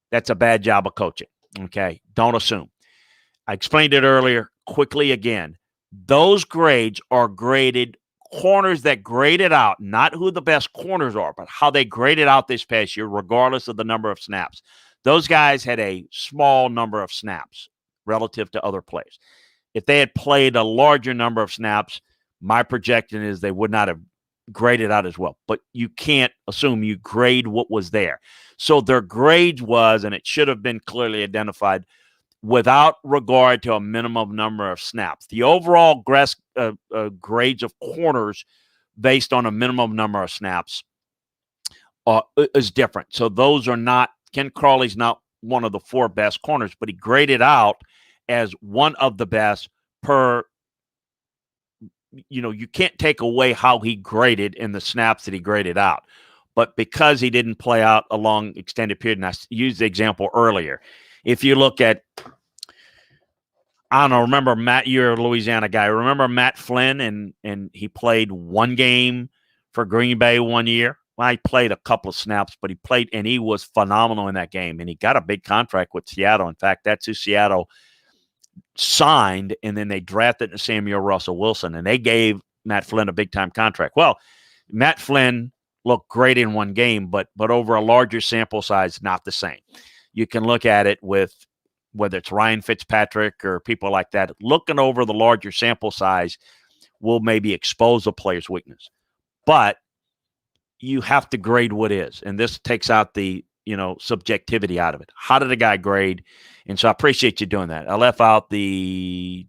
that's a bad job of coaching. Okay, don't assume. I explained it earlier. Quickly again, those grades are graded. Corners that graded out, not who the best corners are, but how they graded out this past year, regardless of the number of snaps. Those guys had a small number of snaps relative to other players. If they had played a larger number of snaps, my projection is they would not have graded out as well. But you can't assume you grade what was there. So their grades was, and it should have been clearly identified, without regard to a minimum number of snaps. The overall grades of corners based on a minimum number of snaps is different. So those are not – Ken Crawley's not one of the 4 best corners, but he graded out as one of the best per – you can't take away how he graded in the snaps that he graded out. But because he didn't play out a long extended period, and I used the example earlier, if you look at, I don't know, remember Matt, you're a Louisiana guy. Remember Matt Flynn and he played 1 game for Green Bay 1 year? Well, he played a couple of snaps, but he played and he was phenomenal in that game. And he got a big contract with Seattle. In fact, that's who Seattle signed, and then they drafted Samuel Russell Wilson, and they gave Matt Flynn a big-time contract. Well, Matt Flynn looked great in 1 game, but over a larger sample size, not the same. You can look at it with whether it's Ryan Fitzpatrick or people like that. Looking over the larger sample size will maybe expose a player's weakness. But you have to grade what is, and this takes out the subjectivity out of it. How did a guy grade? And so I appreciate you doing that. I left out the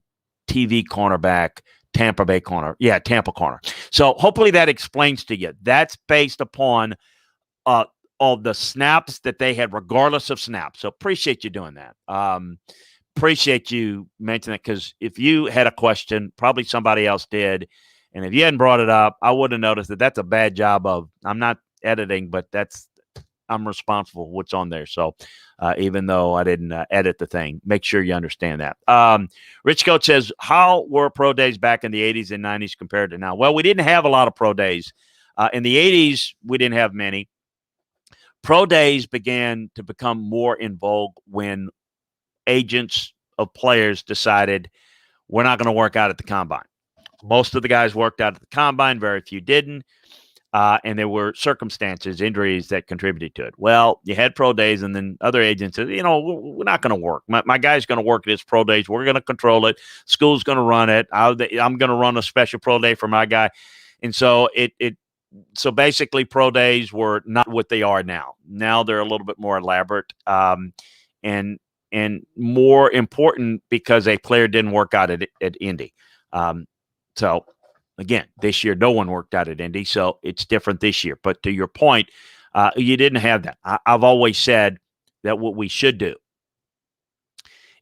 TV cornerback, Tampa Bay corner. Yeah, Tampa corner. So hopefully that explains to you. That's based upon all the snaps that they had, regardless of snaps. So appreciate you doing that. Appreciate you mentioning that, because if you had a question, probably somebody else did. And if you hadn't brought it up, I would have noticed that that's a bad job of, I'm not editing, but I'm responsible for what's on there. So even though I didn't edit the thing, make sure you understand that. Rich Coach says, how were pro days back in the 80s and 90s compared to now? Well, we didn't have a lot of pro days. In the 80s, we didn't have many. Pro days began to become more in vogue when agents of players decided we're not going to work out at the combine. Most of the guys worked out at the combine, very few didn't. And there were circumstances, injuries that contributed to it. Well, you had pro days, and then other agents said, we're not going to work. My guy's going to work at his pro days. We're going to control it. School's going to run it. I'm going to run a special pro day for my guy. And so so basically pro days were not what they are now. Now they're a little bit more elaborate and more important because a player didn't work out at Indy. So again, this year, no one worked out at Indy, so it's different this year. But to your point, you didn't have that. I've always said that what we should do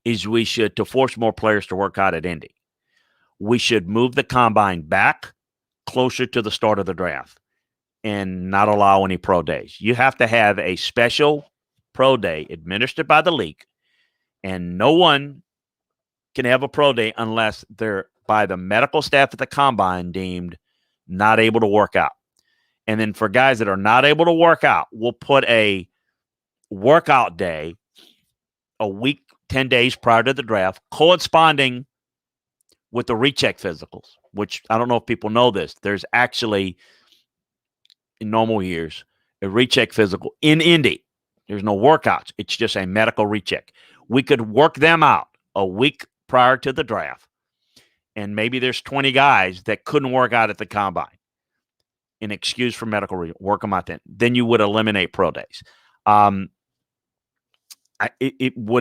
is to force more players to work out at Indy, we should move the combine back closer to the start of the draft and not allow any pro days. You have to have a special pro day administered by the league, and no one can have a pro day unless they're by the medical staff at the combine deemed not able to work out. And then for guys that are not able to work out, we'll put a workout day a week, 10 days prior to the draft, corresponding with the recheck physicals, which I don't know if people know this. There's actually, in normal years, a recheck physical in Indy. There's no workouts. It's just a medical recheck. We could work them out a week prior to the draft. And maybe there's 20 guys that couldn't work out at the combine. An excuse for medical work them out then. Then you would eliminate pro days. What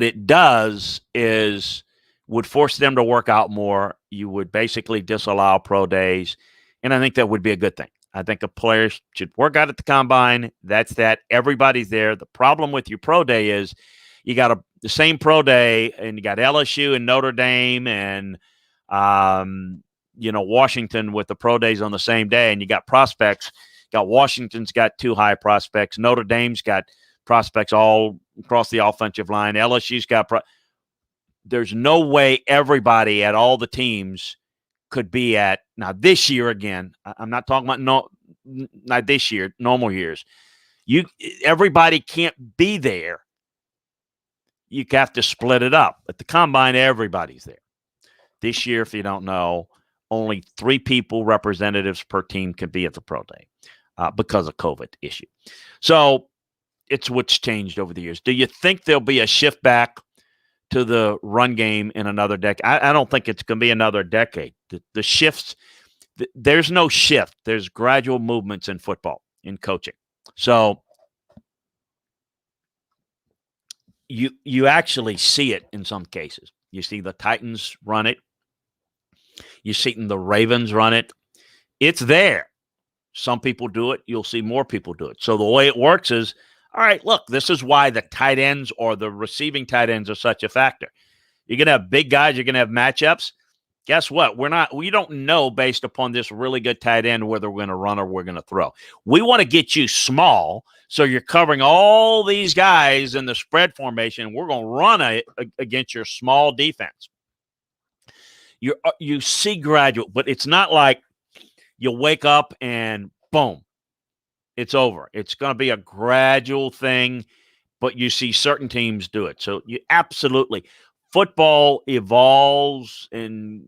it does is would force them to work out more. You would basically disallow pro days. And I think that would be a good thing. I think a player should work out at the combine. That's that. Everybody's there. The problem with your pro day is you got the same pro day, and you got LSU and Notre Dame and Washington with the pro days on the same day, and you got prospects. Washington's got 2 high prospects. Notre Dame's got prospects all across the offensive line. LSU's got there's no way everybody at all the teams could be at now this year again. I'm not talking about not this year, normal years. Everybody can't be there. You have to split it up. At the combine, everybody's there. This year, if you don't know, only 3 people, representatives per team, can be at the pro day because of COVID issue. So it's what's changed over the years. Do you think there'll be a shift back to the run game in another decade? I don't think it's going to be another decade. The shifts, there's no shift. There's gradual movements in football, in coaching. So you actually see it in some cases. You see the Titans run it. You see the Ravens run it. It's there. Some people do it. You'll see more people do it. So the way it works is, all right, look, this is why the tight ends or the receiving tight ends are such a factor. You're going to have big guys. You're going to have matchups. Guess what? We don't know based upon this really good tight end whether we're going to run or we're going to throw. We want to get you small so you're covering all these guys in the spread formation. We're going to run against your small defense. You see gradual, but it's not like you wake up and boom, it's over. It's going to be a gradual thing, but you see certain teams do it. So you absolutely, football evolves and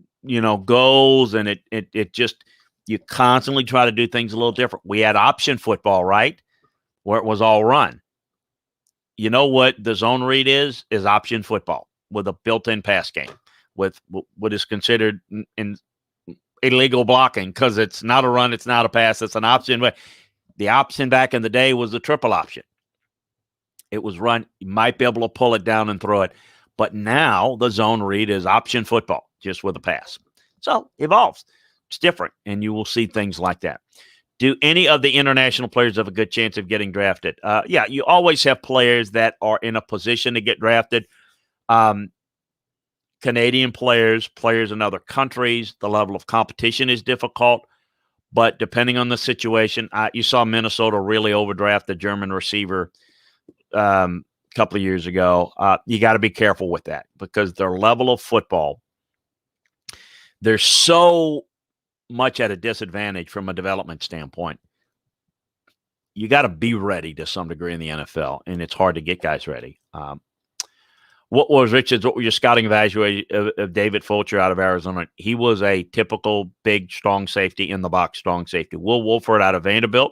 goes, and it just, you constantly try to do things a little different. We had option football, right, where it was all run. You know what the zone read is option football with a built-in pass game, with what is considered in illegal blocking because it's not a run, it's not a pass, it's an option. But the option back in the day was the triple option. It was run. You might be able to pull it down and throw it. But now the zone read is option football, just with a pass. So it evolves. It's different, and you will see things like that. Do any of the international players have a good chance of getting drafted? Yeah, you always have players that are in a position to get drafted. Canadian players in other countries, the level of competition is difficult. But depending on the situation, you saw Minnesota really overdraft the German receiver a couple of years ago. You got to be careful with that because their level of football, they're so much at a disadvantage from a development standpoint. you got to be ready to some degree in the NFL, and it's hard to get guys ready. What was Richards? What were your scouting evaluation of David Fulcher out of Arizona? He was a typical big, strong safety, in the box strong safety. Will Wolford out of Vanderbilt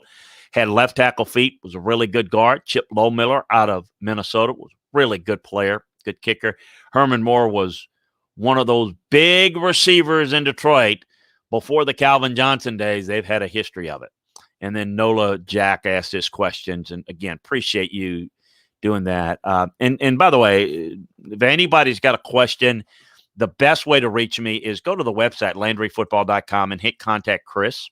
had left tackle feet, was a really good guard. Chip Lowmiller out of Minnesota was a really good player, good kicker. Herman Moore was one of those big receivers in Detroit. Before the Calvin Johnson days, they've had a history of it. And then Nola Jack asked his questions. And again, appreciate you doing that. And by the way, if anybody's got a question, the best way to reach me is go to the website, LandryFootball.com, and hit contact Chris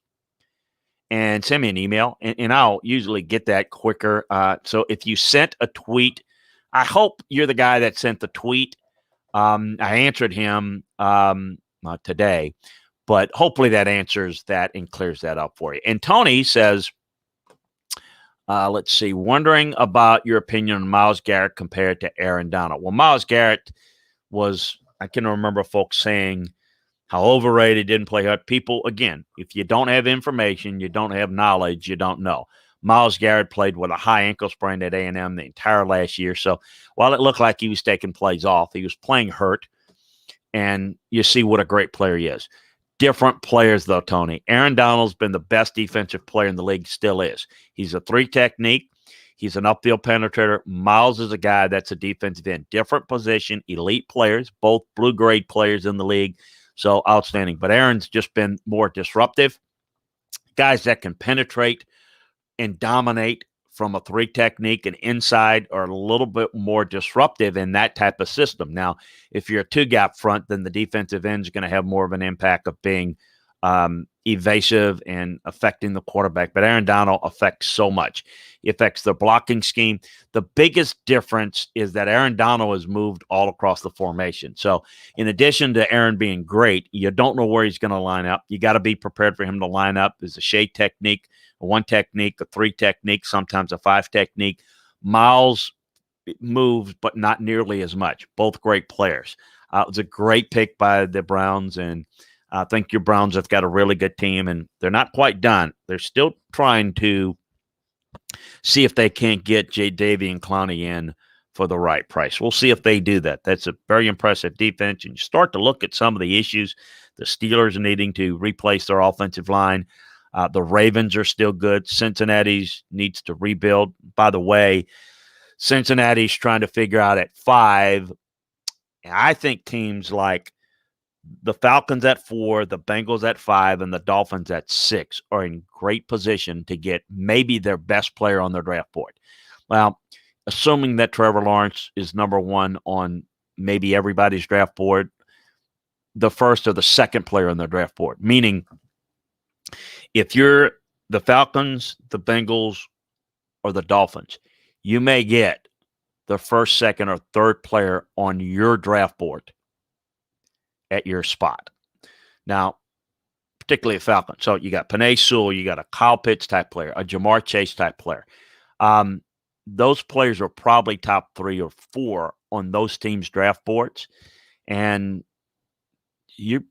and send me an email. And I'll usually get that quicker. So if you sent a tweet, I hope you're the guy that sent the tweet. I answered him today, but hopefully that answers that and clears that up for you. And Tony says, let's see, wondering about your opinion on Myles Garrett compared to Aaron Donald. Well, Myles Garrett was, I can remember folks saying how overrated, didn't play hard. People, again, if you don't have information, you don't have knowledge, you don't know. Myles Garrett played with a high ankle sprain at A&M the entire last year. So while it looked like he was taking plays off, he was playing hurt. And you see what a great player he is. Different players, though, Tony. Aaron Donald's been the best defensive player in the league, still is. He's a 3 technique. He's an upfield penetrator. Myles is a guy that's a defensive end. Different position, elite players, both blue-grade players in the league. So outstanding. But Aaron's just been more disruptive. Guys that can penetrate and dominate from a 3 technique and inside are a little bit more disruptive in that type of system. Now, if you're a 2-gap front, then the defensive end is going to have more of an impact of being evasive and affecting the quarterback. But Aaron Donald affects so much. He affects the blocking scheme. The biggest difference is that Aaron Donald has moved all across the formation. So in addition to Aaron being great, you don't know where he's going to line up. You got to be prepared for him to line up. There's a shade technique, a 1 technique, a 3 technique, sometimes a 5 technique. Myles moves, but not nearly as much. Both great players. It was a great pick by the Browns, and I think your Browns have got a really good team, and they're not quite done. They're still trying to see if they can't get Jadeveon Clowney in for the right price. We'll see if they do that. That's a very impressive defense, and you start to look at some of the issues. The Steelers are needing to replace their offensive line. The Ravens are still good. Cincinnati's needs to rebuild. By the way, Cincinnati's trying to figure out at 5. I think teams like the Falcons at 4, the Bengals at 5, and the Dolphins at 6 are in great position to get maybe their best player on their draft board. Well, assuming that Trevor Lawrence is number 1 on maybe everybody's draft board, the first or the second player on their draft board, meaning if you're the Falcons, the Bengals, or the Dolphins, you may get the first, second, or third player on your draft board at your spot. Now, particularly a Falcon. So you got Penei Sewell, you got a Kyle Pitts type player, a Jamar Chase type player. Those players are probably top 3 or 4 on those teams' draft boards. And you're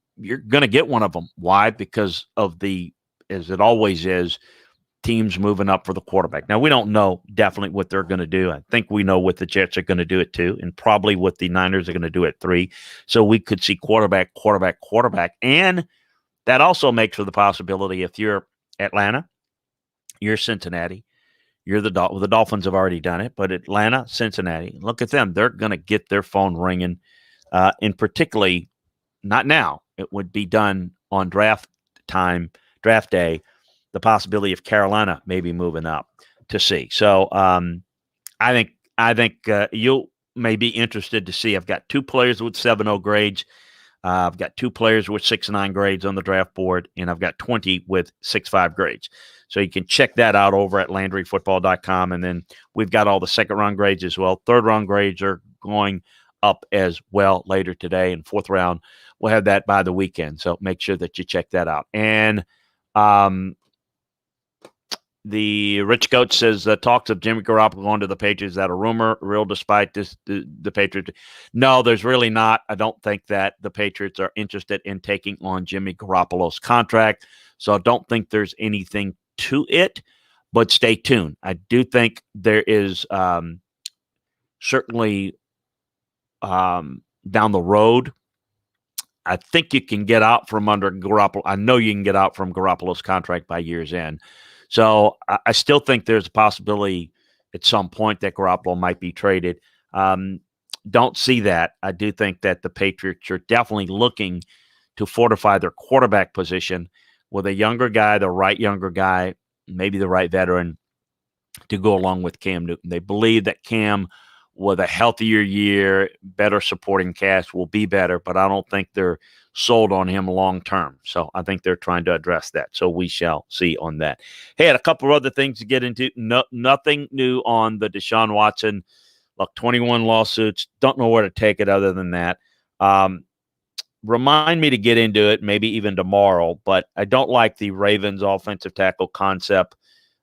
going to get one of them. Why? Because of the, as it always is, teams moving up for the quarterback. Now, we don't know definitely what they're going to do. I think we know what the Jets are going to do at 2, and probably what the Niners are going to do at 3. So we could see quarterback. And that also makes for the possibility if you're Atlanta, you're Cincinnati, you're the Dolphins have already done it, but Atlanta, Cincinnati, look at them. They're going to get their phone ringing, and particularly not now. It would be done on draft day, the possibility of Carolina maybe moving up to see. So I think you may be interested to see. I've got 2 players with 7.0 grades. I've got 2 players with 6.9 grades on the draft board, and I've got 20 with 6.5 grades. So you can check that out over at LandryFootball.com. And then we've got all the 2nd-round grades as well. 3rd-round grades are going up as well later today. And 4th round, we'll have that by the weekend. So make sure that you check that out. And the Rich Coach says talks of Jimmy Garoppolo going to the Patriots, is that a rumor, real, despite the Patriots? No, there's really not. I don't think that the Patriots are interested in taking on Jimmy Garoppolo's contract, so I don't think there's anything to it. but stay tuned. I do think there is certainly down the road, I think you can get out from under Garoppolo. I know you can get out from Garoppolo's contract by year's end. So I still think there's a possibility at some point that Garoppolo might be traded. Don't see that. I do think that the Patriots are definitely looking to fortify their quarterback position with a younger guy, the right younger guy, maybe the right veteran to go along with Cam Newton. They believe that Cam, with a healthier year, better supporting cast, will be better, but I don't think they're sold on him long term. So I think they're trying to address that. So we shall see on that. Hey, had a couple of other things to get into. Nothing new on the Deshaun Watson. Look, 21 lawsuits. Don't know where to take it other than that. Remind me to get into it, maybe even tomorrow, but I don't like the Ravens offensive tackle concept.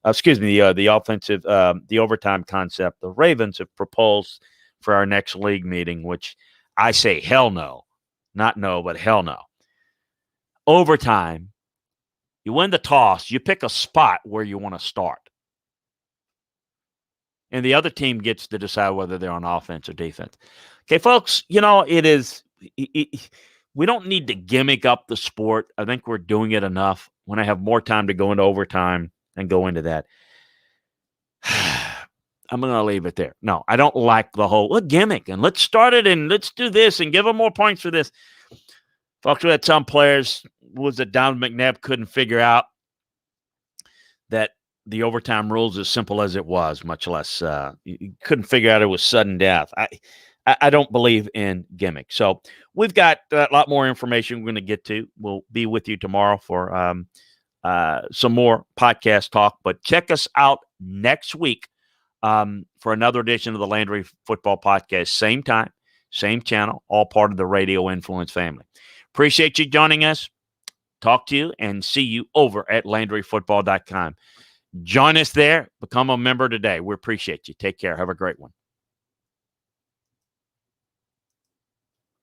The offensive, the overtime concept. The Ravens have proposed for our next league meeting, which I say hell no. Not no, but hell no. Overtime, you win the toss, you pick a spot where you want to start. And the other team gets to decide whether they're on offense or defense. Okay, folks, it is we don't need to gimmick up the sport. I think we're doing it enough. When I have more time to go into overtime and go into that, I'm going to leave it there. No, I don't like the whole gimmick and let's start it and let's do this and give them more points for this. Folks, we had some players, was it Don McNabb couldn't figure out that the overtime rules as simple as it was, much less you couldn't figure out it was sudden death. I don't believe in gimmicks. So we've got a lot more information we're going to get to. We'll be with you tomorrow for some more podcast talk. But check us out next week for another edition of the Landry Football Podcast. Same time, same channel, all part of the Radio Influence family. Appreciate you joining us. Talk to you and see you over at LandryFootball.com. Join us there. Become a member today. We appreciate you. Take care. Have a great one.